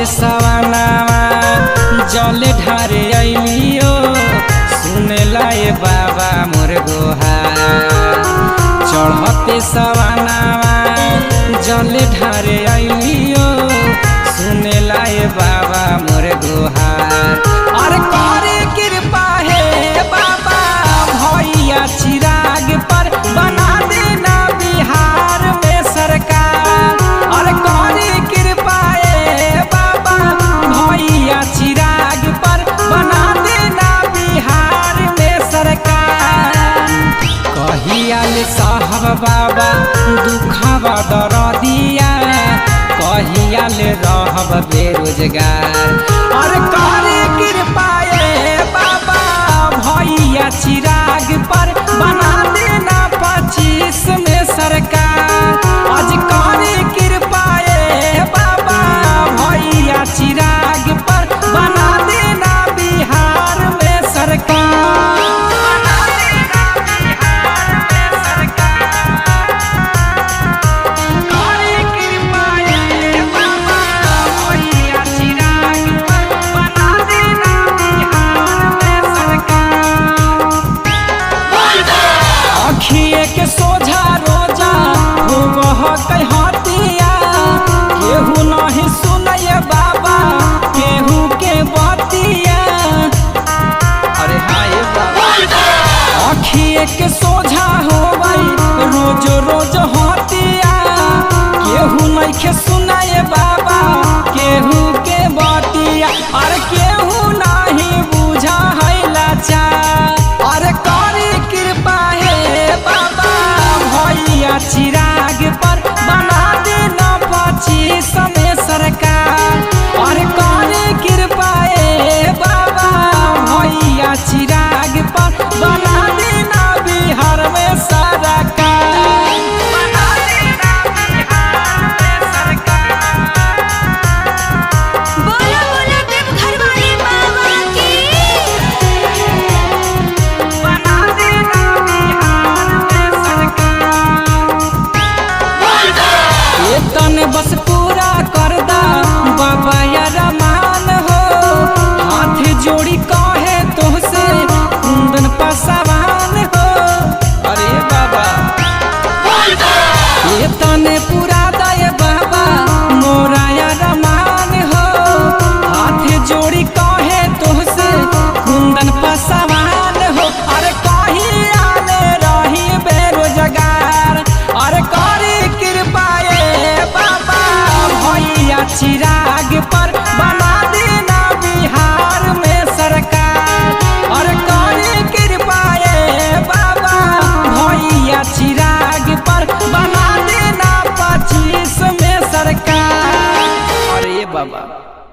सवानावा जल ढारे अइलियो सुनेला ए बाबा मोर गोहार। चढ़ते सवानावा जल ढारे अइलियो सुनेला ए बाबा मोर गोहार। और करे कृपा हे बाबा भैया चिराग पर बना देना बिहार में सरकार। और करे कृपा हे बाबा भैया चिराग पर बना देना बिहार में सरकार। कहियाल साहब बाबा दुखवा दरदिया कहियाल रहब बेरोजगार। और करे कृपा हे बाबा भैया चिराग पर बना देना 25 में सरकार। आज करे कृपा हे बाबा भैया चिराग पर बना देना बिहार में सरकार। अखिए के सोझा रोजा हो कहतिया केहू नहीं सुनय बाबा केहू के बतिया। अरे हाय बाबा अखिए के सोझा हो रोज रोज होतिया केहू नहीं के सुनय बाबा केहू के बतिया। और केहू नहीं बुझा है लाचार। और करे कृपा भैया चिराग पर बना देना 25 में सरकार। और करे कृपा हे बाबा भैया चिराग पर बना देना बिहार में सरकार। बना देना बिहार में सरकार। बोलो बोलो देवघर वाले बाबा की। बना देना बिहार में सरकार। तने बस पूरा कर दा बाबा यार मान हो। हाथ जोड़ी कहे तोहसे कुंदन पसवान हो। अरे बाबा ये तने पूरा दे बाबा मोरा यार मान हो। हाथ जोड़ी कहे तोहसे कुंदन पसवान हो। अरे कहीं आने रही बेरोजगार। और करे कृपा चिराग पर बना देना बिहार में सरकार। और करे कृपा हे बाबा भैया चिराग पर बना देना 25 में सरकार। अरे बाबा